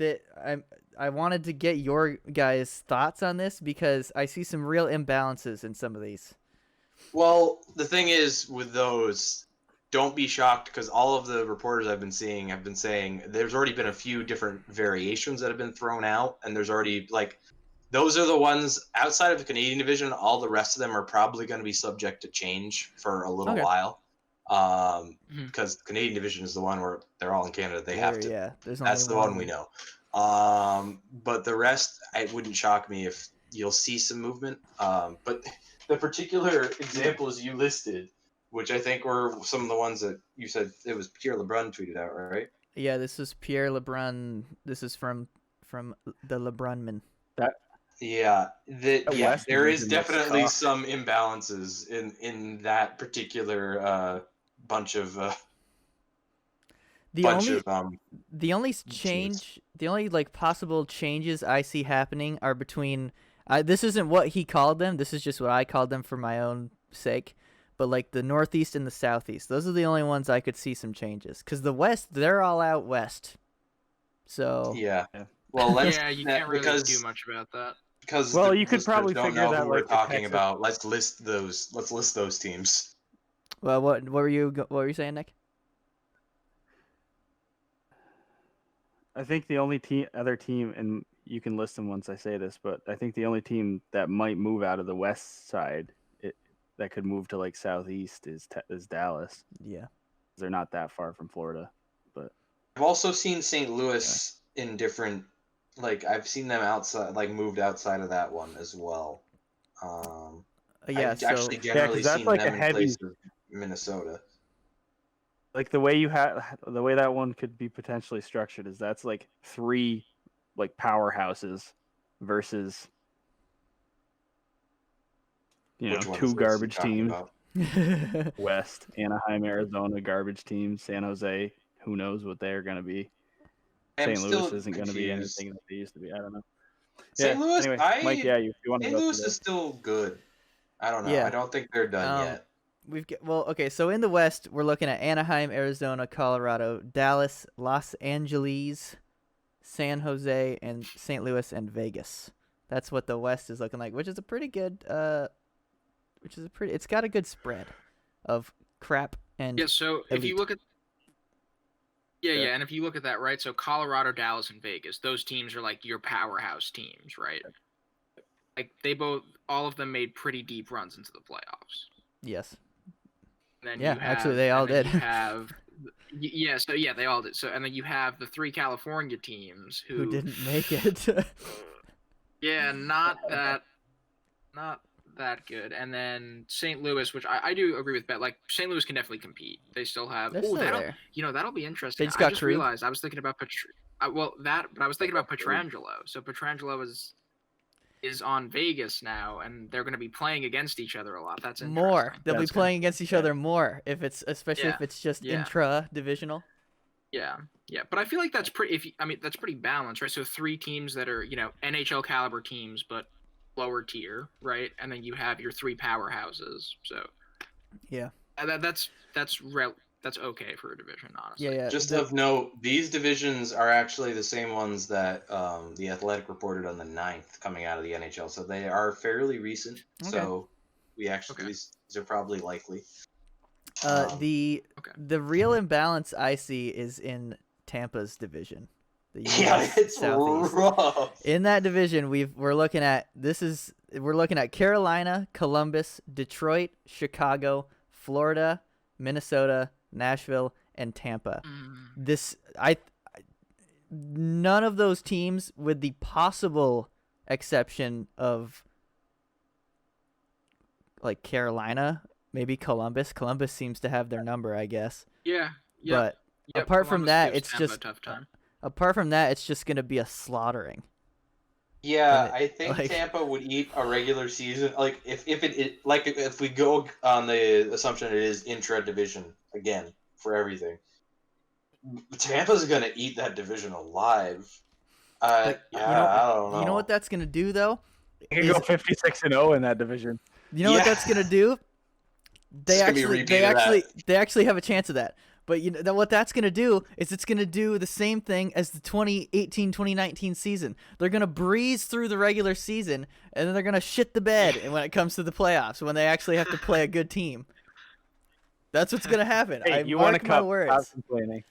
that I wanted to get your guys' thoughts on this because I see some real imbalances in some of these. Well, the thing is with those, don't be shocked because all of the reporters I've been seeing have been saying there's already been a few different variations that have been thrown out, and there's already those are the ones outside of the Canadian division. All the rest of them are probably going to be subject to change for a little while, because the Canadian division is the one where they're all in Canada. They have to. Yeah, there's That's only the one we know. But the rest, it wouldn't shock me if you'll see some movement. But the particular examples you listed, which I think were some of the ones that you said it was Pierre LeBrun tweeted out, right? Yeah, this is Pierre LeBrun. This is from the LeBrunman. There is definitely some imbalances in that particular bunch of the only like possible changes I see happening are between this isn't what he called them, this is just what I called them for my own sake, but like the Northeast and the Southeast, those are the only ones I could see some changes, because the West, they're all out West, so well, you can't really do much about that. Because you could probably figure that we're talking about. Let's list those teams. Well, what were you saying, Nick? I think the only other team, and you can list them once I say this, but I think the only team that might move out of the West side, that could move to like Southeast is Dallas. Yeah, they're not that far from Florida. But I've also seen St. Louis in different, I've seen them outside, moved outside of that one as well. I've actually generally seen them in place of Minnesota. Like the way that one could be potentially structured is that's like 3 powerhouses versus 2 garbage teams. West, Anaheim, Arizona, garbage teams. San Jose, who knows what they're going to be. St. Louis isn't going to be anything that they used to be. I don't know. St. Louis, anyway, Mike, if you want to St. Louis is still good. I don't know. Yeah. I don't think they're done yet. So in the West, we're looking at Anaheim, Arizona, Colorado, Dallas, Los Angeles, San Jose, and St. Louis and Vegas. That's what the West is looking like, which is a pretty good. It's got a good spread of crap and. So elite. If you look at. And if you look at that, right? So Colorado, Dallas, and Vegas, those teams are like your powerhouse teams, right? Like all of them made pretty deep runs into the playoffs. Yes. Actually, they all did. They all did. So, and then you have the 3 California teams who didn't make it. not that good. And then St. Louis, which I do agree with, but St. Louis can definitely compete. They still have. That'll be interesting. They just realized I was thinking about I was thinking about Pietrangelo. So Pietrangelo is on Vegas now, and they're going to be playing against each other a lot. That's interesting. More. They'll be playing against each other more especially if it's just intra-divisional. Yeah. But I feel like that's pretty. That's pretty balanced, right? So 3 teams that are NHL caliber teams, but lower tier, right? And then you have your 3 powerhouses. So that's okay for a division, honestly. Just of note, these divisions are actually the same ones that the Athletic reported on the 9th coming out of the NHL. So they are fairly recent. Okay. So these are probably likely. The real imbalance I see is in Tampa's division. It's Southeast. Rough. In that division, we're looking at Carolina, Columbus, Detroit, Chicago, Florida, Minnesota, Nashville, and Tampa. None of those teams, with the possible exception of Carolina, maybe Columbus. Columbus seems to have their number, I guess. Yeah. But apart from that, it's Tampa just a tough time. Apart from that, it's just going to be a slaughtering. Yeah, I think Tampa would eat a regular season. If we go on the assumption it is intra-division again for everything, Tampa's going to eat that division alive. I don't know. You know what that's going to do, though? You can go 56-0 in that division. You know what that's going to do? They actually have a chance of that. But what that's going to do is it's going to do the same thing as the 2018-2019 season. They're going to breeze through the regular season, and then they're going to shit the bed when it comes to the playoffs, when they actually have to play a good team. That's what's going to happen. Hey, I you want mark to my stop words. complaining.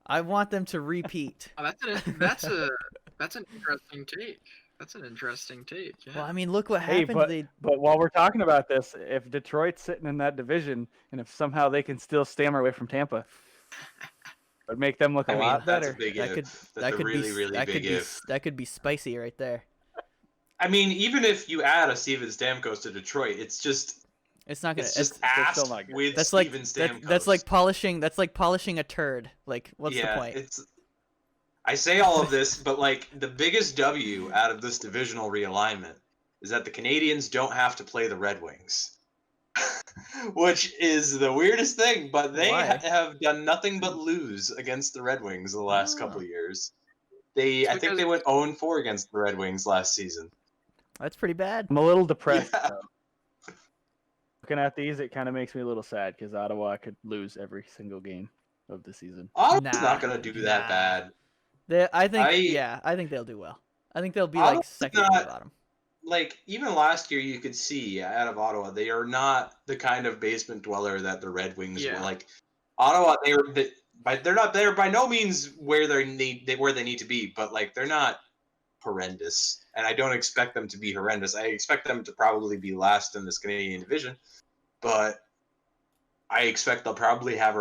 I want them to repeat. Oh, that's an interesting take. That's an interesting take. Yeah. Well, I mean, look what Hey, happened. but while we're talking about this, if Detroit's sitting in that division, and if somehow they can still stammer away from Tampa, it would make them look a lot that's better. a big that if. could That's a really, really big if. that could be spicy right there. I mean, even if you add a Steven Stamkos to Detroit, it's just It's not gonna. it's just still ass not good. with That's like Steven Stamkos. that's like polishing a turd. Like, what's the point? I say all of this, but like the biggest W out of this divisional realignment is that the Canadians don't have to play the Red Wings, which is the weirdest thing. But they Why? have done nothing but lose against the Red Wings the last couple of years. I think they went 0-4 against the Red Wings last season. That's pretty bad. I'm a little depressed. Yeah. Though. Looking at these, it kind of makes me a little sad because Ottawa could lose every single game of the season. Ottawa's Nah, not gonna do that nah. bad. I think they'll do well. I think they'll be like Ottawa's second from the not- bottom. Like even last year, you could see out of Ottawa, they are not the kind of basement dweller that the Red Wings were. Like Ottawa, they're by no means where they need to be, but like they're not horrendous, and I don't expect them to be horrendous. I expect them to probably be last in this Canadian division, but I expect they'll probably have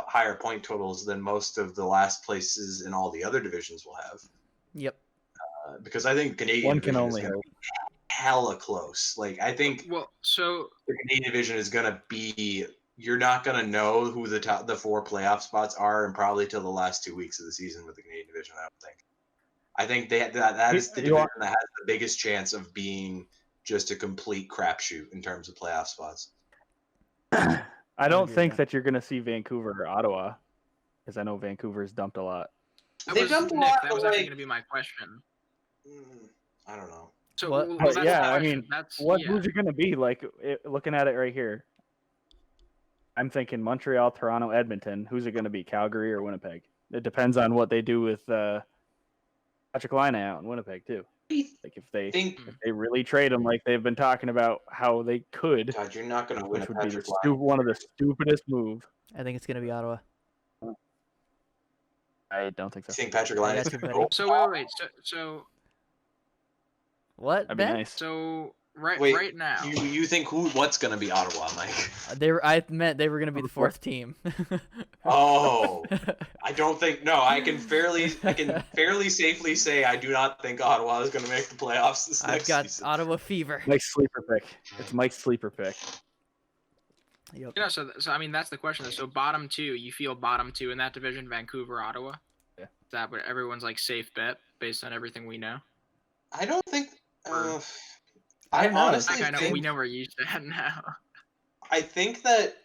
higher point totals than most of the last places in all the other divisions will have. Yep. Because I think Canadian One can division only is going hope. to be hella close. Like I think Well, the Canadian division is going to be. You're not going to know who the 4 playoff spots are, and probably till the last 2 weeks of the season with the Canadian division. I don't think. I think that is the division that has the biggest chance of being just a complete crapshoot in terms of playoff spots. I don't think that you're going to see Vancouver or Ottawa, because I know Vancouver's dumped a lot. They've dumped a lot. That was actually going to be my question. I don't know. So, What? well, But that's yeah, the I question. mean, who's it going to be? Like, looking at it right here, I'm thinking Montreal, Toronto, Edmonton. Who's it going to be, Calgary or Winnipeg? It depends on what they do with Patrick Laine out in Winnipeg, too. Like, if they really trade him like they've been talking about how they could, God, you're not going to win which a would be Patrick Laine. one of the stupidest moves. I think it's gonna be Ottawa. I don't think so. You think Patrick Laine I is got you, going to buddy. go? So wait. So What? That'd be Ben? nice. so Wait, right now. You think what's going to be Ottawa, Mike? I meant they were gonna be the 4th team. Oh, I don't think. No, I can fairly safely say I do not think Ottawa is going to make the playoffs this I've next got season. Ottawa fever. Mike's sleeper pick. It's Mike's sleeper pick. Yep. Yeah, so I mean that's the question. So bottom 2, you feel bottom 2 in that division, Vancouver, Ottawa. Yeah. Is that what everyone's like safe bet based on everything we know? I don't think. I I don't know. honestly I know think we know where you stand now. I think that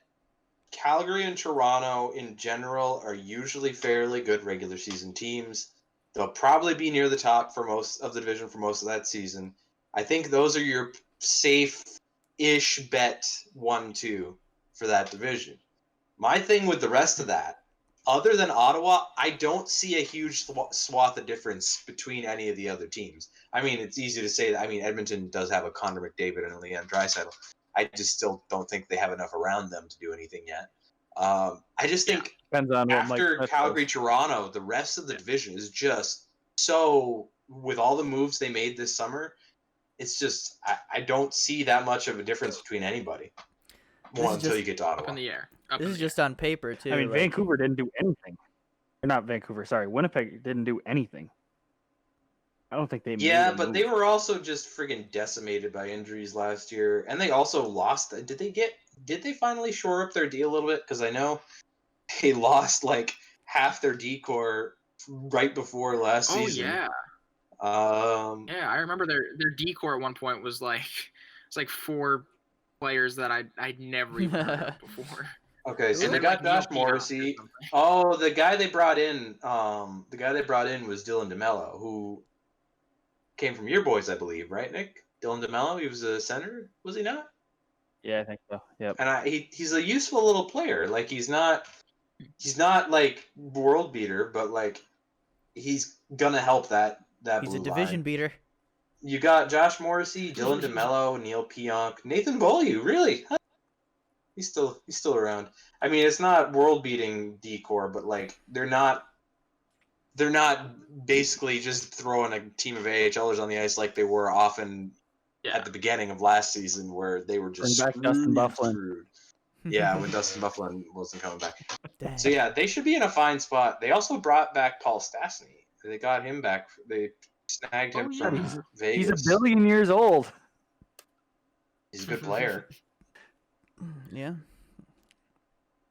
Calgary and Toronto in general are usually fairly good regular season teams. They'll probably be near the top for most of the division for most of that season. I think those are your safe-ish bet 1-2 for that division. My thing with the rest of that, other than Ottawa, I don't see a huge swath of difference between any of the other teams. I mean, it's easy to say that. I mean, Edmonton does have a Connor McDavid and a Leon Draisaitl. I just still don't think they have enough around them to do anything yet. I just think Depends on what Mike after Smith Calgary, does. Toronto, the rest of the division is just so, with all the moves they made this summer, it's just, I don't see that much of a difference between anybody. This is Until just you get to Up Ottawa. in the air. This is just on paper too. I mean, like- Vancouver didn't do anything. Or not Vancouver, sorry. Winnipeg didn't do anything. I don't think they made Yeah, a but move. they were also just friggin' decimated by injuries last year, and they also lost. Did they finally shore up their D a little bit? Because I know they lost like half their D core right before last Oh season. yeah. Yeah, I remember their decor at one point was like it's like 4 players that I'd never even heard of before. Okay, so And they then, got like, Josh Neil Pionk or Morrissey. something. Oh, the guy they brought in was Dylan DeMello, who came from your boys, I believe, right, Nick? Dylan DeMello, he was a center, was he not? Yeah, I think so. Yep. And he's a useful little player. Like he's not he's not like world beater, but like he's gonna help that He's blue a division line. beater. You got Josh Morrissey, Dylan DeMello, Neil Pionk, Nathan Beaulieu. Really, he's still around. I mean, it's not world beating decor, but like they're not basically just throwing a team of AHLers on the ice like they were often Yeah. at the beginning of last season, where they were just Bring back Dustin Byfuglien. screwed. Yeah, when Dustin Byfuglien wasn't coming back. Dang. So yeah, they should be in a fine spot. They also brought back Paul Stastny. They got him back. They snagged him Oh, yeah. from He's Vegas. a billion years old. He's a good player. Yeah.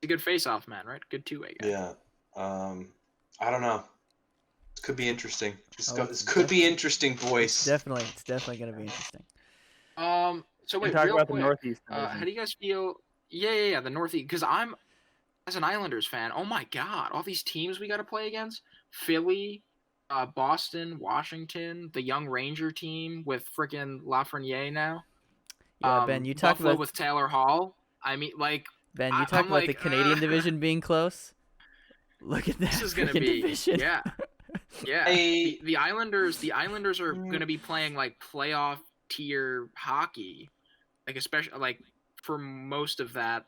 He's a good face-off man, right? Good two-way guy. Yeah. I don't know. This could be interesting. Oh, This could be interesting, boys. It's definitely gonna be interesting. So We wait, talk real about quick. the Northeast. How do you guys feel? Yeah, the Northeast. Because I'm, as an Islanders fan, oh my God, all these teams we got to play against: Philly, Boston, Washington, the Young Ranger team with freaking Lafreniere now. Yeah, Ben, you talk Buffalo about with Taylor Hall. I mean, like, Ben, you I'm talk about the like, Canadian division being close. Look at that this is gonna freaking be division. yeah. Yeah, the Islanders are going to be playing like playoff tier hockey, like especially like for most of that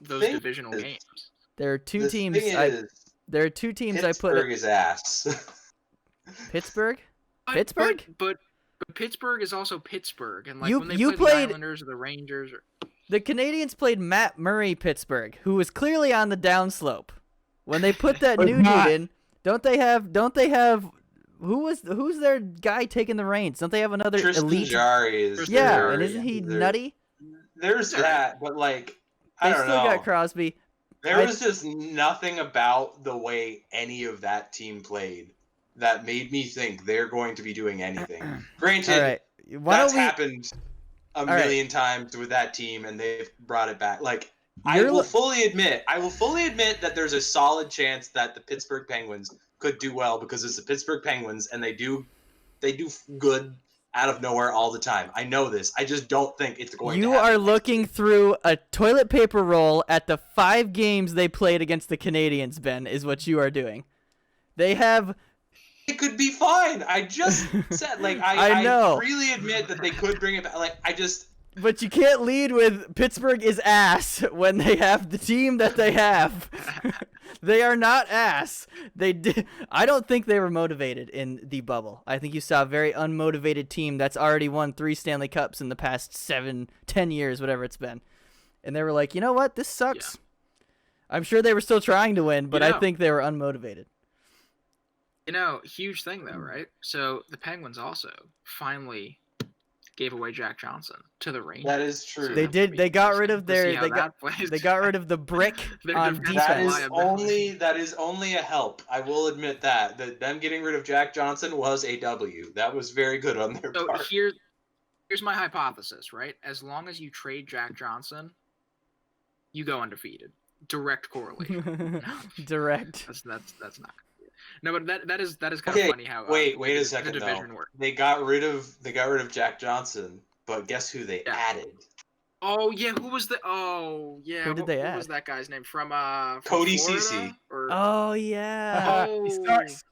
those Thing divisional is- games. There are two The teams. thing I is, put Pittsburgh is ass. Pittsburgh. But- Pittsburgh? but Pittsburgh is also Pittsburgh, and like You- when they you play played- the Islanders or the Rangers, The Canadians played Matt Murray Pittsburgh, who was clearly on the downslope. When they put that Was new not. dude in, don't they have who's their guy taking the reins? Don't they have another Tristan elite? Jarry is Tristan Yeah, their- and isn't he their- nutty? There's All right. that, but like They I don't still know. got Crosby. There I- was just nothing about the way any of that team played that made me think they're going to be doing anything. Granted, All right, why that's don't we? happened a right. million times with that team, and they've brought it back. Like I You're will lo- fully admit that there's a solid chance that the Pittsburgh Penguins could do well because it's the Pittsburgh Penguins, and they do good out of nowhere all the time. I know this. I just don't think it's going to You happen are next looking year. through a toilet paper roll at the 5 games they played against the Canadians, Ben, is what you are doing. They have. It could be fine. I just said, like, I know. freely admit that they could bring it back. Like, I just, But you can't lead with Pittsburgh is ass when they have the team that they have. They are not ass. I don't think they were motivated in the bubble. I think you saw a very unmotivated team that's already won 3 Stanley Cups in the past 7-10 years, whatever it's been. And they were like, you know what? This sucks. I'm sure they were still trying to win, but I think they were unmotivated. Huge thing though, right? So the Penguins also finally gave away Jack Johnson to the Rangers. that is true. They did. They got rid of their. They They got rid of the brick Their on defensive defense. that is only a help. I will admit that them getting rid of Jack Johnson was a W. That was very good on their So part. here's my hypothesis, right? As long as you trade Jack Johnson, you go undefeated. Direct correlation. Direct. That's not. No, but that is kind Okay, of funny how. wait a the second division though. works. They got rid of Jack Johnson, but guess who they Yeah. added? Oh yeah, who was the? Oh yeah, Who did they what add? was that guy's name from? Cody Florida? Ceci. Or Oh yeah. oh, He sucks.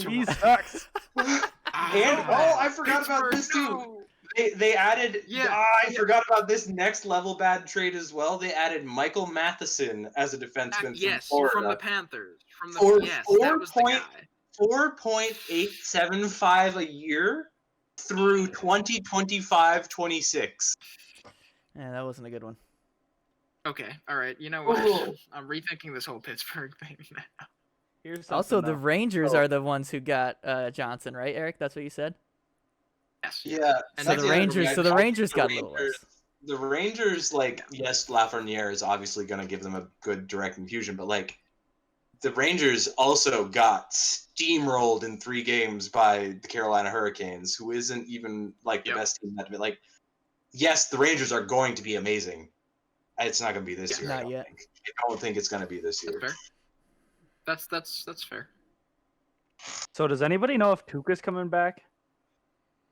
He sucks. And I forgot about this too. No. They added. Yeah, I forgot about this next level bad trade as well. They added Michael Matheson as a defenseman Yes, from from the Florida. Panthers. From the For yes, 4 that was the point- guy. 4.875 a year through 2025-26. Yeah, that wasn't a good one. Okay, all right. You know what? Ooh. I'm rethinking this whole Pittsburgh thing now. Here's Also, something, the though. Rangers Oh. are the ones who got Johnson, right, Eric? That's what you said. Yes. Yeah. And So that's the it. Rangers. So the Rangers got a little Rangers- less. The Rangers, like, yes, Lafreniere is obviously going to give them a good direct infusion, but like, the Rangers also got steamrolled in 3 games by the Carolina Hurricanes, who isn't even like the Yep. best team that. Like, yes, the Rangers are going to be amazing. It's not going to be this Yeah. year. Not I don't yet. think. I don't think it's going to be this That's year. fair. That's fair. So does anybody know if Tuukka's coming back?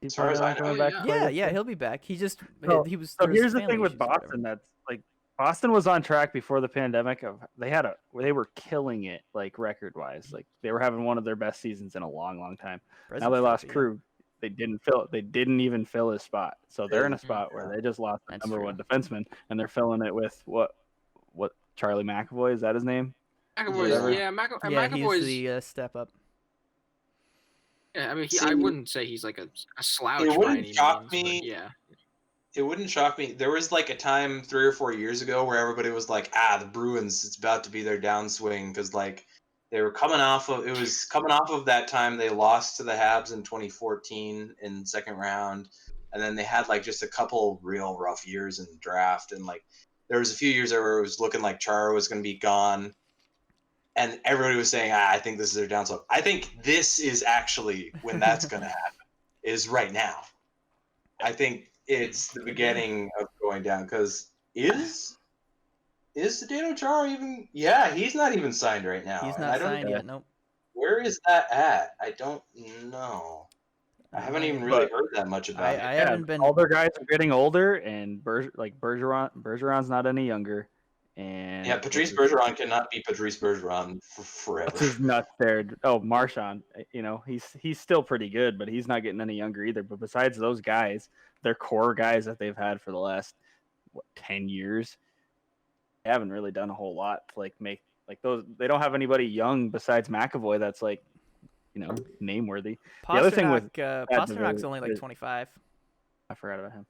He's As far as planning I on know, coming back yeah. to play Yeah, this yeah, year? he'll be back. He just So- he was. So there was here's the family thing with issues or whatever. Boston that's like Boston was on track before the pandemic. They were killing it like record wise. Like they were having one of their best seasons in a long, long time. Now they President's lost Trophy, yeah. Krug. They didn't even fill his spot. So they're in a spot where they just lost the That's number true. one defenseman, and they're filling it with what Charlie McAvoy, is that his name? McAvoy's, Yeah. Yeah, McAvoy's. he's the step up. Yeah, I mean, See, I wouldn't say he's like a slouch it by wouldn't any shock means. me. But yeah. It wouldn't shock me. There was like a time 3 or 4 years ago where everybody was like, the Bruins, it's about to be their downswing because like they were coming off of that time they lost to the Habs in 2014 in the second round, and then they had like just a couple real rough years in the draft, and like there was a few years there where it was looking like Chara was going to be gone, and everybody was saying, I think this is their downslope. I think this is actually when that's going to happen, is right now. I think it's the beginning of going down because is Zdeno Chara even? Yeah, he's not even signed right now. He's and not I don't signed even, yet. Nope. Where is that at? I don't know. I haven't even really heard that much about it. I haven't been. All their guys are getting older, and Bergeron's not any younger. And Yeah, Patrice Bergeron cannot be Patrice Bergeron forever. what's his nuts there? Oh, Marchand. You know, he's still pretty good, but he's not getting any younger either. But besides those guys, their core guys that they've had for the last 10 years, they haven't really done a whole lot to like make like those. They don't have anybody young besides McAvoy that's like, name worthy. The other thing with Pasternak's only like 25. I forgot about him.